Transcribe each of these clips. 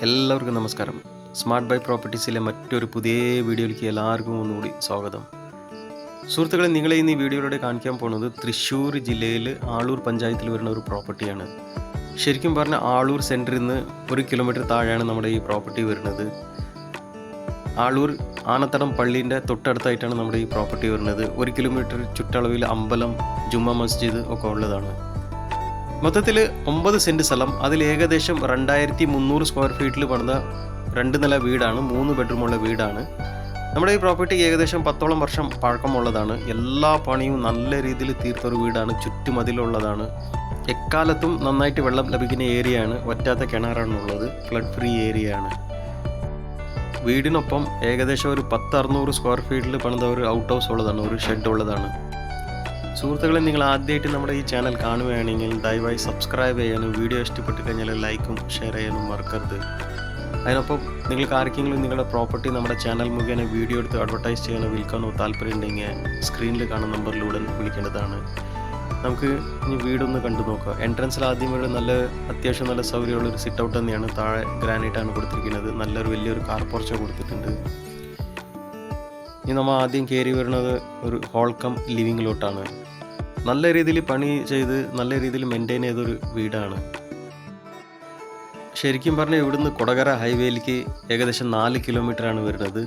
എല്ലാവർക്കും നമസ്കാരം. Smart by പ്രോപ്പർട്ടീസിലെ മറ്റൊരു പുതിയ വീഡിയോയിലേക്ക് എല്ലാവർക്കും ഒന്നുകൂടി സ്വാഗതം. സുഹൃത്തുക്കളെ, നിങ്ങളെ ഇന്ന് ഈ വീഡിയോയിലൂടെ കാണിക്കാൻ പോകുന്നത് തൃശ്ശൂർ ജില്ലയിൽ ആളൂർ പഞ്ചായത്തിൽ വരുന്ന ഒരു പ്രോപ്പർട്ടിയാണ്. ശരിക്കും പറഞ്ഞാൽ ആളൂർ സെൻറ്ററിൽ നിന്ന് 1 കിലോമീറ്റർ താഴെയാണ് നമ്മുടെ ഈ പ്രോപ്പർട്ടി വരുന്നത്. ആളൂർ ആനത്തടം പള്ളീൻ്റെ തൊട്ടടുത്തായിട്ടാണ് നമ്മുടെ ഈ പ്രോപ്പർട്ടി വരുന്നത്. 1 കിലോമീറ്റർ ചുറ്റളവിൽ അമ്പലം, ജുമ്മ മസ്ജിദ് ഒക്കെ ഉള്ളതാണ്. മൊത്തത്തിൽ 9 സെൻറ്റ് സ്ഥലം, അതിൽ ഏകദേശം 2300 സ്ക്വയർ ഫീറ്റിൽ പണിത 2 നില വീടാണ്, 3 ബെഡ്റൂമുള്ള വീടാണ്. നമ്മുടെ ഈ പ്രോപ്പർട്ടി ഏകദേശം 10ഓളം വർഷം പഴക്കമുള്ളതാണ്. എല്ലാ പണിയും നല്ല രീതിയിൽ തീർത്തൊരു വീടാണ്. ചുറ്റുമതിലുള്ളതാണ്. എക്കാലത്തും നന്നായിട്ട് വെള്ളം ലഭിക്കുന്ന ഏരിയയാണ്. വറ്റാത്ത കിണറാണുള്ളത്. ഫ്ലഡ് ഫ്രീ ഏരിയയാണ്. വീടിനൊപ്പം ഏകദേശം ഒരു 10-600 സ്ക്വയർ ഫീറ്റിൽ പണിത ഒരു ഔട്ട് ഹൗസ് ഉള്ളതാണ്, ഒരു ഷെഡ് ഉള്ളതാണ്. സുഹൃത്തുക്കളെ, നിങ്ങൾ ആദ്യമായിട്ട് നമ്മുടെ ഈ ചാനൽ കാണുകയാണെങ്കിൽ ദയവായി സബ്സ്ക്രൈബ് ചെയ്യാനും വീഡിയോ ഇഷ്ടപ്പെട്ട് കഴിഞ്ഞാൽ ലൈക്കും ഷെയർ ചെയ്യാനും മറക്കരുത്. അതിനൊപ്പം നിങ്ങൾക്ക് ആർക്കെങ്കിലും നിങ്ങളുടെ പ്രോപ്പർട്ടി നമ്മുടെ ചാനൽ മുഖേന വീഡിയോ എടുത്ത് അഡ്വർടൈസ് ചെയ്യാനോ വിൽക്കാനോ താല്പര്യമുണ്ടെങ്കിൽ സ്ക്രീനിൽ കാണുന്ന നമ്പറിലൂടെ വിളിക്കേണ്ടതാണ്. നമുക്ക് ഇനി വീടൊന്ന് കണ്ടു നോക്കാം. എൻട്രൻസിൽ ആദ്യം വീട് അത്യാവശ്യം നല്ല സൗകര്യമുള്ളൊരു സിറ്റ് ഔട്ട് തന്നെയാണ്. താഴെ ഗ്രാനൈറ്റാണ് കൊടുത്തിരിക്കുന്നത്. വലിയൊരു കാർ പോർച്ച് കൊടുത്തിട്ടുണ്ട്. ഇനി നമ്മൾ ആദ്യം കയറി വരുന്നത് ഒരു ഹോൾ കം ലിവിങ്ങിലോട്ടാണ്. നല്ല രീതിയിൽ പണി ചെയ്ത് നല്ല രീതിയിൽ മെയിൻറ്റെയിൻ ചെയ്തൊരു വീടാണ്. ശരിക്കും പറഞ്ഞാൽ ഇവിടുന്ന് കൊടകര ഹൈവേയിലേക്ക് ഏകദേശം 4 കിലോമീറ്ററാണ് വരുന്നത്.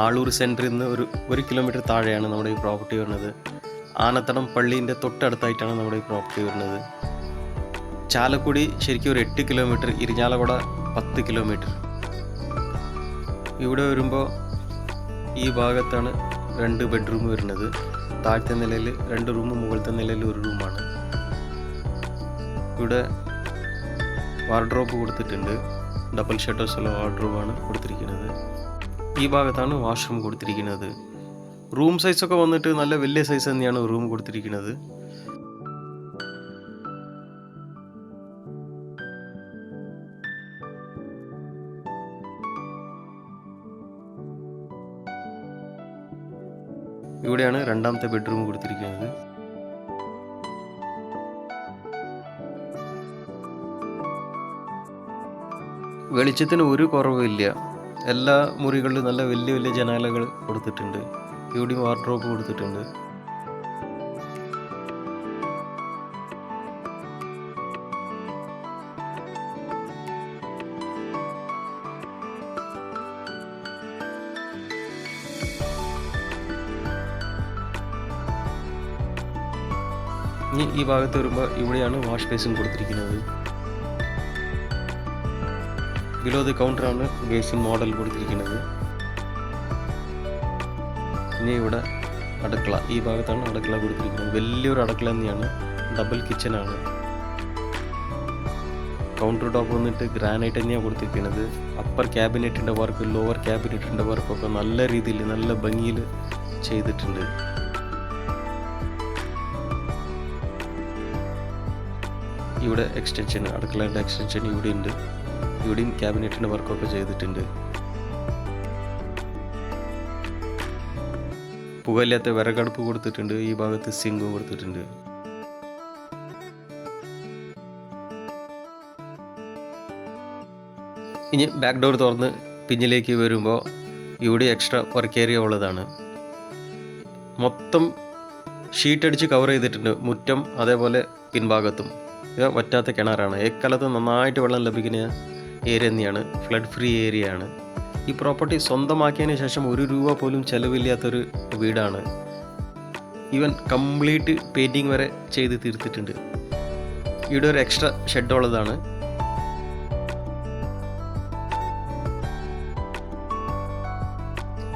ആളൂർ സെൻറ്ററിൽ നിന്ന് 1 കിലോമീറ്റർ താഴെയാണ് നമ്മുടെ ഈ പ്രോപ്പർട്ടി വരുന്നത്. ആനത്തടം പള്ളീൻ്റെ തൊട്ടടുത്തായിട്ടാണ് നമ്മുടെ ഈ പ്രോപ്പർട്ടി വരുന്നത്. ചാലക്കുടി ശരിക്കും ഒരു 8 കിലോമീറ്റർ, ഇരിഞ്ഞാലക്കുട 10 കിലോമീറ്റർ. ഇവിടെ വരുമ്പോൾ ഈ ഭാഗത്താണ് 2 ബെഡ്റൂം വരുന്നത്. താഴത്തെ നിലയിൽ 2 റൂമും മുകളിലത്തെ നിലയിൽ 1 റൂമാണ്. ഇവിടെ വാർഡ്രോബ് കൊടുത്തിട്ടുണ്ട്. ഡബിൾ ഷട്ടേഴ്സുള്ള വാർഡ്രോബാണ് കൊടുത്തിരിക്കുന്നത്. ഈ ഭാഗത്താണ് വാഷ്റൂം കൊടുത്തിരിക്കുന്നത്. റൂം സൈസൊക്കെ വന്നിട്ട് നല്ല വലിയ സൈസ് തന്നെയാണ് റൂം കൊടുത്തിരിക്കുന്നത്. ഇവിടെയാണ് 2ാമത്തെ ബെഡ്റൂം കൊടുത്തിരിക്കുന്നത്. വെളിച്ചത്തിന് ഒരു കുറവില്ല. എല്ലാ മുറികളിലും നല്ല വലിയ ജനാലകൾ കൊടുത്തിട്ടുണ്ട്. ഇവിടെയും വാർഡ്രോബ് കൊടുത്തിട്ടുണ്ട്. ഇനി ഈ ഭാഗത്ത് വരുമ്പോൾ ഇവിടെയാണ് വാഷ് ബേസിൻ കൊടുത്തിരിക്കുന്നത്. ബിലോ ദി കൗണ്ടറാണ് ബേസിൻ മോഡൽ കൊടുത്തിരിക്കുന്നത്. ഇനി ഇവിടെ അടുക്കള, ഈ ഭാഗത്താണ് അടുക്കള കൊടുത്തിരിക്കുന്നത്. വലിയൊരു അടുക്കള തന്നെയാണ്. ഡബിൾ കിച്ചനാണ്. കൗണ്ടർ ടോപ്പ് വന്നിട്ട് ഗ്രാനൈറ്റ് തന്നെയാണ് കൊടുത്തിരിക്കുന്നത്. അപ്പർ ക്യാബിനറ്റിൻ്റെ വർക്ക്, ലോവർ ക്യാബിനറ്റിൻ്റെ വർക്കൊക്കെ നല്ല രീതിയിൽ നല്ല ഭംഗിയിൽ ചെയ്തിട്ടുണ്ട്. ഇവിടെ എക്സ്റ്റൻഷൻ, അടുക്കളയുടെ എക്സ്റ്റൻഷൻ ഇവിടെ ഉണ്ട്. ഇവിടെയും ക്യാബിനറ്റിൻ്റെ വർക്കൊക്കെ ചെയ്തിട്ടുണ്ട്. പുകയില്ലാത്ത വിറകടുപ്പ് കൊടുത്തിട്ടുണ്ട്. ഈ ഭാഗത്ത് സിങ്കും കൊടുത്തിട്ടുണ്ട്. ഇനി ബാക്ക് ഡോർ തുറന്ന് പിന്നിലേക്ക് വരുമ്പോൾ ഇവിടെ എക്സ്ട്രാ വർക്ക് ഏരിയ ഉള്ളതാണ്. മൊത്തം ഷീറ്റ് അടിച്ച് കവർ ചെയ്തിട്ടുണ്ട്. മുറ്റം അതേപോലെ പിൻഭാഗത്തും. ഇത് വറ്റാത്ത കിണറാണ്. എക്കാലത്ത് നന്നായിട്ട് വെള്ളം ലഭിക്കുന്ന ഏരിയ തന്നെയാണ്. ഫ്ലഡ് ഫ്രീ ഏരിയ ആണ്. ഈ പ്രോപ്പർട്ടി സ്വന്തമാക്കിയതിന് ശേഷം 1 രൂപ പോലും ചിലവില്ലാത്തൊരു വീടാണ്. ഈവൻ കംപ്ലീറ്റ് പെയിൻറ്റിങ് വരെ ചെയ്ത് തീർത്തിട്ടുണ്ട്. ഇവിടെ ഒരു എക്സ്ട്രാ ഷെഡ് ഉള്ളതാണ്.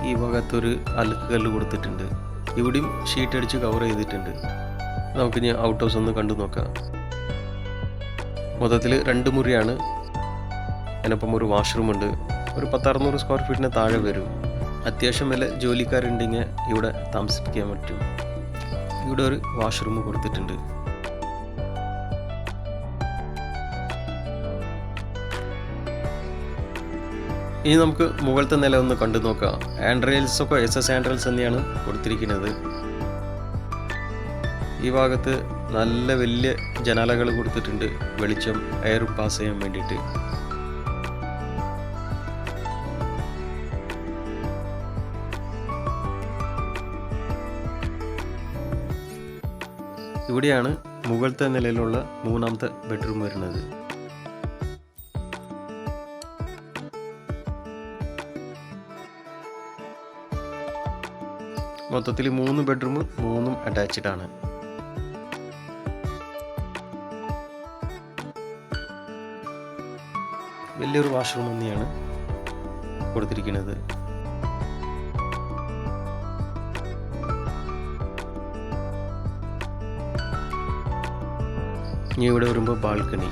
ഈ ഭാഗത്തൊരു അലക്കുകല്ല് കൊടുത്തിട്ടുണ്ട്. ഇവിടെയും ഷീറ്റ് അടിച്ച് കവർ ചെയ്തിട്ടുണ്ട്. നമുക്കിനി ഔട്ട് ഹൗസ് ഒന്ന് കണ്ടു നോക്കാം. മൊത്തത്തിൽ 2 മുറിയാണ്. അതിനൊപ്പം ഒരു വാഷ്റൂമുണ്ട്. ഒരു 10-600 സ്ക്വയർ ഫീറ്റിന് താഴെ വരും. അത്യാവശ്യം വില ജോലിക്കാരുണ്ടെങ്കിൽ ഇവിടെ താമസിപ്പിക്കാൻ പറ്റും. ഇവിടെ ഒരു വാഷ്റൂം കൊടുത്തിട്ടുണ്ട്. ഇനി നമുക്ക് മുകളിലത്തെ നില ഒന്ന് കണ്ടു നോക്കാം. ഹാൻഡ് റെയിൽസൊക്കെ SS ഹാൻഡ് റെയിൽസ് തന്നെയാണ് കൊടുത്തിരിക്കുന്നത്. ഈ ഭാഗത്ത് നല്ല വലിയ ജനാലകൾ കൊടുത്തിട്ടുണ്ട്. വെളിച്ചം എയർ പാസ് ചെയ്യാൻ വേണ്ടിയിട്ട്. ഇവിടെയാണ് മുകളിലത്തെ നിലയിലുള്ള മൂന്നാമത്തെ ബെഡ്റൂം വരുന്നത്. മൊത്തത്തിൽ 3 ബെഡ്റൂം, 3 അറ്റാച്ച്ഡ് ആണ്. വലിയൊരു വാഷ്റൂം തന്നെയാണ് കൊടുത്തിരിക്കുന്നത്. ഇനി ഇവിടെ വരുമ്പോൾ ബാൽക്കണി.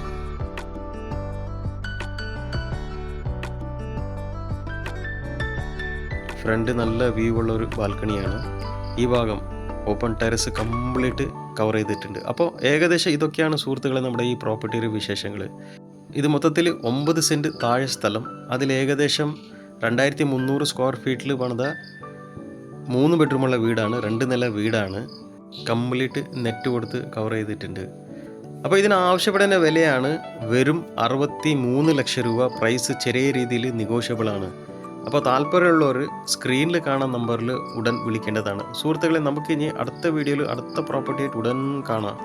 ഫ്രണ്ട് നല്ല വ്യൂ ഉള്ള ഒരു ബാൽക്കണിയാണ്. ഈ ഭാഗം ഓപ്പൺ ടെറസ് കംപ്ലീറ്റ് കവർ ചെയ്തിട്ടുണ്ട്. അപ്പോൾ ഏകദേശം ഇതൊക്കെയാണ് സുഹൃത്തുക്കളെ നമ്മുടെ ഈ പ്രോപ്പർട്ടിയുടെ വിശേഷങ്ങൾ. ഇത് മൊത്തത്തിൽ 9 സെൻറ്റ് താഴെ സ്ഥലം, അതിൽ ഏകദേശം 2300 സ്ക്വയർ ഫീറ്റിൽ പണിത 3 ബെഡ്റൂമുള്ള വീടാണ്. 2 നില വീടാണ്. കംപ്ലീറ്റ് നെറ്റ് കൊടുത്ത് കവർ ചെയ്തിട്ടുണ്ട്. അപ്പോൾ ഇതിന് ആവശ്യപ്പെടുന്ന വിലയാണ് വെറും 63 ലക്ഷം രൂപ. പ്രൈസ് ചെറിയ രീതിയിൽ നെഗോഷ്യബിൾ ആണ്. അപ്പോൾ താല്പര്യമുള്ളവർ സ്ക്രീനിൽ കാണുന്ന നമ്പറിൽ ഉടൻ വിളിക്കേണ്ടതാണ്. സുഹൃത്തുക്കളെ, നമുക്കിനി അടുത്ത വീഡിയോയിൽ അടുത്ത പ്രോപ്പർട്ടിയായിട്ട് ഉടൻ കാണാം.